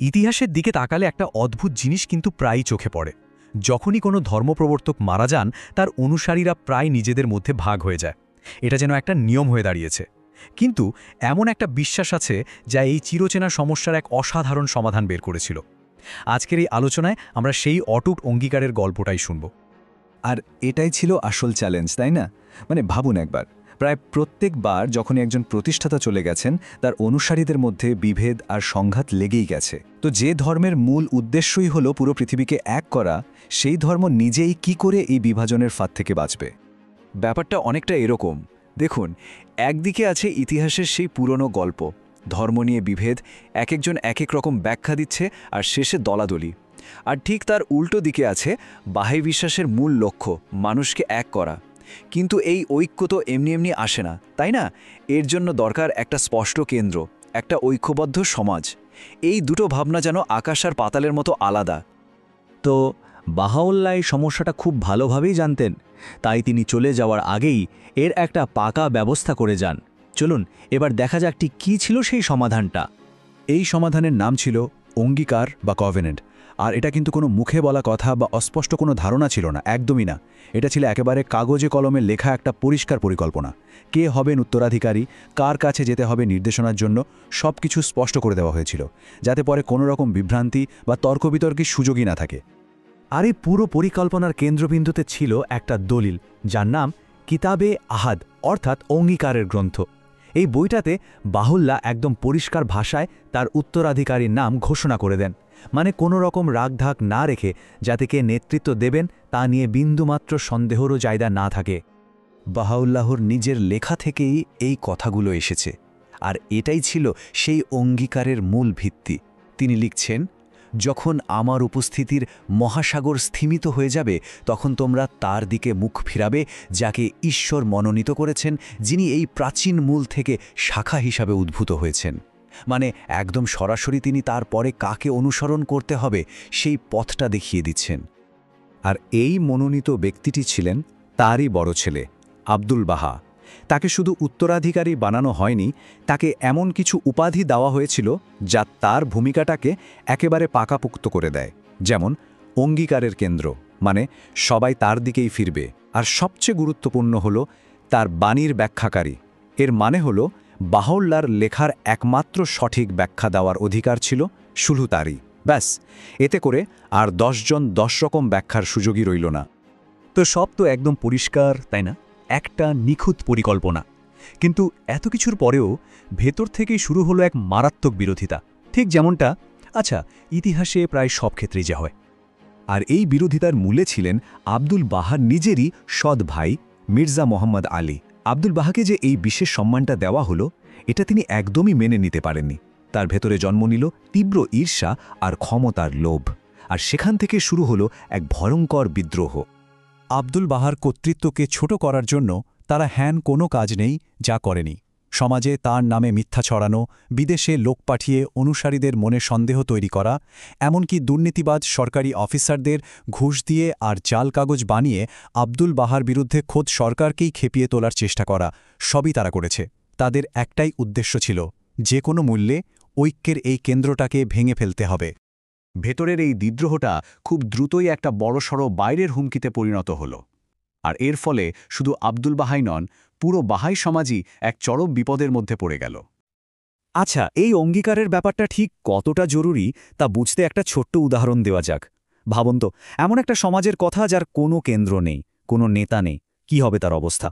ইতিহাসের দিকে তাকালে একটা অদ্ভুত জিনিস কিন্তু প্রায়ই চোখে পড়ে। যখনই কোনো ধর্মপ্রবর্তক মারা যান, তার অনুসারীরা প্রায় নিজেদের মধ্যে ভাগ হয়ে যায়। এটা যেন একটা নিয়ম হয়ে দাঁড়িয়েছে। কিন্তু এমন একটা বিশ্বাস আছে যা এই চিরচেনা সমস্যার এক অসাধারণ সমাধান বের করেছিল। আজকের এই আলোচনায় আমরা সেই অটুট অঙ্গীকারের গল্পটাই শুনব। আর এটাই ছিল আসল চ্যালেঞ্জ, তাই না? ভাবুন একবার, প্রায় প্রত্যেকবার যখনই একজন প্রতিষ্ঠাতা চলে গেছেন, তার অনুসারীদের মধ্যে বিভেদ আর সংঘাত লেগেই গেছে। তো যে ধর্মের মূল উদ্দেশ্যই হলো পুরো পৃথিবীকে এক করা, সেই ধর্ম নিজেই কি করে এই বিভাজনের ফাঁদ থেকে বাঁচবে? ব্যাপারটা অনেকটা এরকম। দেখুন, একদিকে আছে ইতিহাসের সেই পুরনো গল্প, ধর্ম নিয়ে বিভেদ, একজন এক রকম ব্যাখ্যা দিচ্ছে আর শেষে দলাদলি। আর ঠিক তার উল্টো দিকে আছে বাহাই বিশ্বাসের মূল লক্ষ্য, মানুষকে এক করা। কিন্তু এই ঐক্য তো এমনি এমনি আসে না, তাই না? এর জন্য দরকার একটা স্পষ্ট কেন্দ্র, একটা ঐক্যবদ্ধ সমাজ। এই দুটো ভাবনা যেন আকাশ আর পাতালের মতো আলাদা। তো বাহাউল্লাহ এই সমস্যাটা খুব ভালোভাবেই জানতেন, তাই তিনি চলে যাওয়ার আগেই এর একটা পাকা ব্যবস্থা করে যান। চলুন এবার দেখা যাক ঠিক কী ছিল সেই সমাধানটা। এই সমাধানের নাম ছিল অঙ্গীকার বা কভেনেন্ট। আর এটা কিন্তু কোনো মুখে বলা কথা বা অস্পষ্ট কোনো ধারণা ছিল না, একদমই না। এটা ছিল একেবারে কাগজে কলমে লেখা একটা পরিষ্কার পরিকল্পনা। কে হবেন উত্তরাধিকারী, কার কাছে যেতে হবে নির্দেশনার জন্য, সব কিছু স্পষ্ট করে দেওয়া হয়েছিল, যাতে পরে কোনো রকম বিভ্রান্তি বা তর্ক বিতর্কের সুযোগই না থাকে। আর এই পুরো পরিকল্পনার কেন্দ্রবিন্দুতে ছিল একটা দলিল, যার নাম কিতাবে আহাদ, অর্থাৎ অঙ্গীকারের গ্রন্থ। এই বইটাতে বাহুল্লাহ একদম পরিষ্কার ভাষায় তার উত্তরাধিকারীর নাম ঘোষণা করে দেন, মানে কোনো রকম রাগঢাক না রেখে, যাতে কে নেতৃত্ব দেবেন তা নিয়ে বিন্দুমাত্র সন্দেহরও জায়গা না থাকে। বাহাউল্লাহর নিজের লেখা থেকেই এই কথাগুলো এসেছে, আর এটাই ছিল সেই অঙ্গীকারের মূল ভিত্তি। তিনি লিখছেন, যখন আমার উপস্থিতির মহাসাগর স্থিমিত হয়ে যাবে, তখন তোমরা তার দিকে মুখ ফিরাবে, যাকে ঈশ্বর মনোনীত করেছেন, যিনি এই প্রাচীন মূল থেকে শাখা হিসাবে উদ্ভূত হয়েছেন। মানে একদম সরাসরি তিনি তারপরে কাকে অনুসরণ করতে হবে সেই পথটা দেখিয়ে দিচ্ছেন। আর এই মনোনীত ব্যক্তিটি ছিলেন তারই বড় ছেলে আব্দুল বাহা। তাকে শুধু উত্তরাধিকারী বানানো হয়নি, তাকে এমন কিছু উপাধি দেওয়া হয়েছিল যা তার ভূমিকাটাকে একেবারে পাকাপোক্ত করে দেয়। যেমন অঙ্গীকারের কেন্দ্র, মানে সবাই তার দিকেই ফিরবে। আর সবচেয়ে গুরুত্বপূর্ণ হলো তার বাণীর ব্যাখ্যাকারী। এর মানে হলো বাহাউল্লাহর লেখার একমাত্র সঠিক ব্যাখ্যা দেওয়ার অধিকার ছিল শুধু তারই। ব্যাস, এতে করে আর 10 জন 10 রকম ব্যাখ্যার সুযোগই রইল না। তো সব তো একদম পরিষ্কার, তাই না? একটা নিখুঁত পরিকল্পনা। কিন্তু এত কিছুর পরেও ভেতর থেকেই শুরু হলো এক মারাত্মক বিরোধিতা, ঠিক যেমনটা ইতিহাসে প্রায় সব ক্ষেত্রেই যা হয়। আর এই বিরোধিতার মূলে ছিলেন আব্দুল বাহার নিজেরই সৎ ভাই মির্জা মোহাম্মদ আলী। আব্দুল বাহাকে যে এই বিশেষ সম্মানটা দেওয়া হলো, এটা তিনি একদমই মেনে নিতে পারেননি। তার ভেতরে জন্ম নিল তীব্র ঈর্ষা আর ক্ষমতার লোভ। আর সেখান থেকে শুরু হলো এক ভয়ঙ্কর বিদ্রোহ। আব্দুল বাহার কর্তৃত্বকে ছোট করার জন্য তারা কোনো কাজ নেই যা করেনি। সমাজে তার নামে মিথ্যা ছড়ানো, বিদেশে লোক পাঠিয়ে অনুসারীদের মনে সন্দেহ তৈরি করা, এমনকি দুর্নীতিবাজ সরকারি অফিসারদের ঘুষ দিয়ে আর জাল কাগজ বানিয়ে আব্দুল বাহার বিরুদ্ধে খোদ সরকারকেই খেপিয়ে তোলার চেষ্টা করা, সবই তারা করেছে। তাদের একটাই উদ্দেশ্য ছিল, যে কোনো মূল্যে ঐক্যের এই কেন্দ্রটাকে ভেঙে ফেলতে হবে। ভেতরের এই বিদ্রোহটা খুব দ্রুতই একটা বড়সড় বাইরের হুমকিতে পরিণত হল। আর এর ফলে শুধু আব্দুল বাহাই নন, পুরো বাহাই সমাজই এক চরম বিপদের মধ্যে পড়ে গেল। আচ্ছা, এই অঙ্গীকারের ব্যাপারটা ঠিক কতটা জরুরি তা বুঝতে একটা ছোট্ট উদাহরণ দেওয়া যাক। ভাবুন তো, এমন একটা সমাজের কথা যার কোনো কেন্দ্র নেই, কোনো নেতা নেই, কি হবে তার অবস্থা?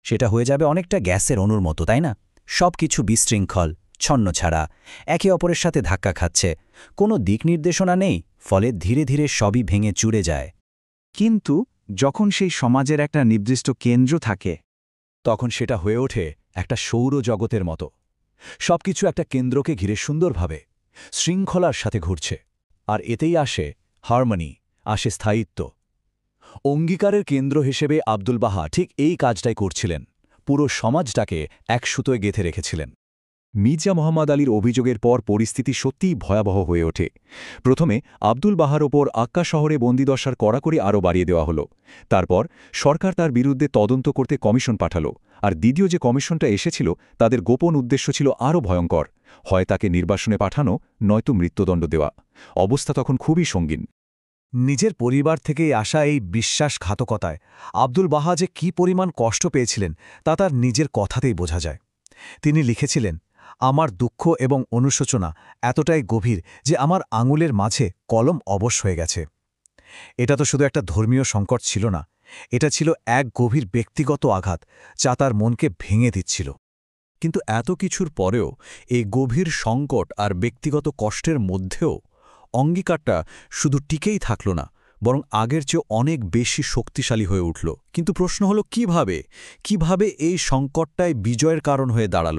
সেটা হয়ে যাবে অনেকটা গ্যাসের অণুর মতো, তাই না? সব কিছু বিশৃঙ্খল, ছন্নছাড়া, একে অপরের সাথে ধাক্কা খাচ্ছে, কোনো দিক নির্দেশনা নেই, ফলে ধীরে ধীরে সবই ভেঙে চুরে যায়। কিন্তু যখন সেই সমাজের একটা নির্দিষ্ট কেন্দ্র থাকে, তখন সেটা হয়ে ওঠে একটা সৌরজগতের মতো। সবকিছু একটা কেন্দ্রকে ঘিরে সুন্দরভাবে শৃঙ্খলার সাথে ঘুরছে। আর এতেই আসে হারমোনি, আসে স্থায়িত্ব। অঙ্গীকারের কেন্দ্র হিসেবে আব্দুল বাহা ঠিক এই কাজটাই করছিলেন, পুরো সমাজটাকে এক সুতোয় গেঁথে রেখেছিলেন। মির্জা মোহাম্মদ আলীর অভিযোগের পর পরিস্থিতি সত্যিই ভয়াবহ হয়ে ওঠে। প্রথমে আব্দুল বাহার ওপর আক্কা শহরে বন্দিদশার কড়াকড়ি আরও বাড়িয়ে দেওয়া হলো। তারপর সরকার তার বিরুদ্ধে তদন্ত করতে কমিশন পাঠালো। আর দ্বিতীয় যে কমিশনটা এসেছিল, তাদের গোপন উদ্দেশ্য ছিল আরও ভয়ঙ্কর। হয় তাকে নির্বাসনে পাঠানো নয়তো মৃত্যুদণ্ড দেওয়া। অবস্থা তখন খুবই সঙ্গীন। নিজের পরিবার থেকেই আসা এই বিশ্বাসঘাতকতায় আব্দুল বাহা যে কী পরিমাণ কষ্ট পেয়েছিলেন তা তার নিজের কথাতেই বোঝা যায়। তিনি লিখেছিলেন, আমার দুঃখ এবং অনুশোচনা এতটাই গভীর যে আমার আঙুলের মাঝে কলম অবশ হয়ে গেছে। এটা তো শুধু একটা ধর্মীয় সংকট ছিল না, এটা ছিল এক গভীর ব্যক্তিগত আঘাত যা তার মনকে ভেঙে দিচ্ছিল। কিন্তু এত কিছুর পরেও এই গভীর সংকট আর ব্যক্তিগত কষ্টের মধ্যেও অঙ্গীকারটা শুধু টিকেই থাকল না, বরং আগের চেয়ে অনেক বেশি শক্তিশালী হয়ে উঠল। কিন্তু প্রশ্ন হলো কিভাবে এই সংকটটাই বিজয়ের কারণ হয়ে দাঁড়াল?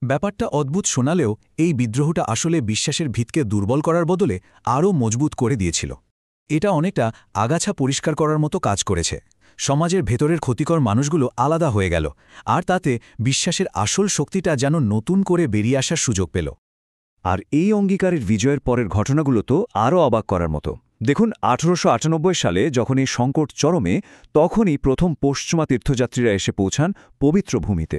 ব্যাপারটা অদ্ভুত শোনালেও এই বিদ্রোহটা আসলে বিশ্বাসের ভিতকে দুর্বল করার বদলে আরও মজবুত করে দিয়েছিল। এটা অনেকটা আগাছা পরিষ্কার করার মতো কাজ করেছে। সমাজের ভেতরের ক্ষতিকর মানুষগুলো আলাদা হয়ে গেল, আর তাতে বিশ্বাসের আসল শক্তিটা যেন নতুন করে বেরিয়ে আসার সুযোগ পেল। আর এই অঙ্গীকারের বিজয়ের পরের ঘটনাগুলো তো আরও অবাক করার মতো। দেখুন, 1898 সালে যখন এই সংকট চরমে, তখনই প্রথম পশ্চিমা তীর্থযাত্রীরা এসে পৌঁছান পবিত্র ভূমিতে।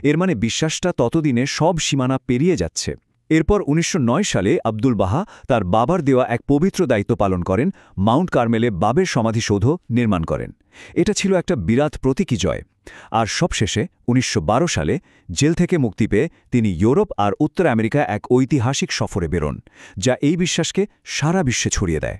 এর মানে বিশ্বাসটা ততদিনে সব সীমানা পেরিয়ে যাচ্ছে। এরপর 1909 সালে আব্দুল বাহা তার বাবার দেওয়া এক পবিত্র দায়িত্ব পালন করেন, মাউন্ট কার্মেলে বাবের সমাধিসৌধ নির্মাণ করেন। এটা ছিল একটা বিরাট প্রতীকী জয়। আর সবশেষে 1912 সালে জেল থেকে মুক্তি পেয়ে তিনি ইউরোপ আর উত্তর আমেরিকায় এক ঐতিহাসিক সফরে বেরোন, যা এই বিশ্বাসকে সারা বিশ্বে ছড়িয়ে দেয়।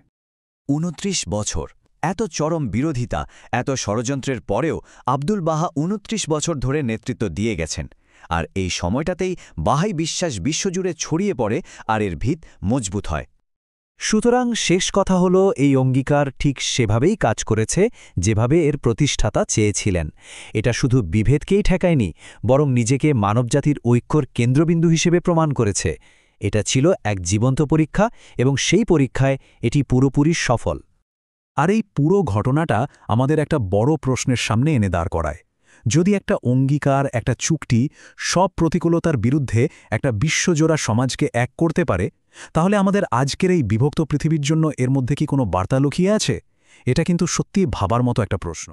29 বছর, এত চরম বিরোধিতা, এত ষড়যন্ত্রের পরেও আব্দুল বাহা 29 বছর ধরে নেতৃত্ব দিয়ে গেছেন। আর এই সময়টাতেই বাহাই বিশ্বাস বিশ্বজুড়ে ছড়িয়ে পড়ে আর এর ভিত মজবুত হয়। সুতরাং শেষ কথা হলো, এই অঙ্গীকার ঠিক সেভাবেই কাজ করেছে যেভাবে এর প্রতিষ্ঠাতা চেয়েছিলেন। এটা শুধু বিভেদকেই ঠেকায়নি, বরং নিজেকে মানবজাতির ঐক্যর কেন্দ্রবিন্দু হিসেবে প্রমাণ করেছে। এটা ছিল এক জীবন্ত পরীক্ষা, এবং সেই পরীক্ষায় এটি পুরোপুরি সফল। আর এই পুরো ঘটনাটা আমাদের একটা বড় প্রশ্নের সামনে এনে দাঁড় করায়। যদি একটা অঙ্গীকার, একটা চুক্তি সব প্রতিকূলতার বিরুদ্ধে একটা বিশ্বজোড়া সমাজকে এক করতে পারে, তাহলে আমাদের আজকের এই বিভক্ত পৃথিবীর জন্য এর মধ্যে কি কোনো বার্তা লুকিয়ে আছে? এটা কিন্তু সত্যিই ভাবার মতো একটা প্রশ্ন।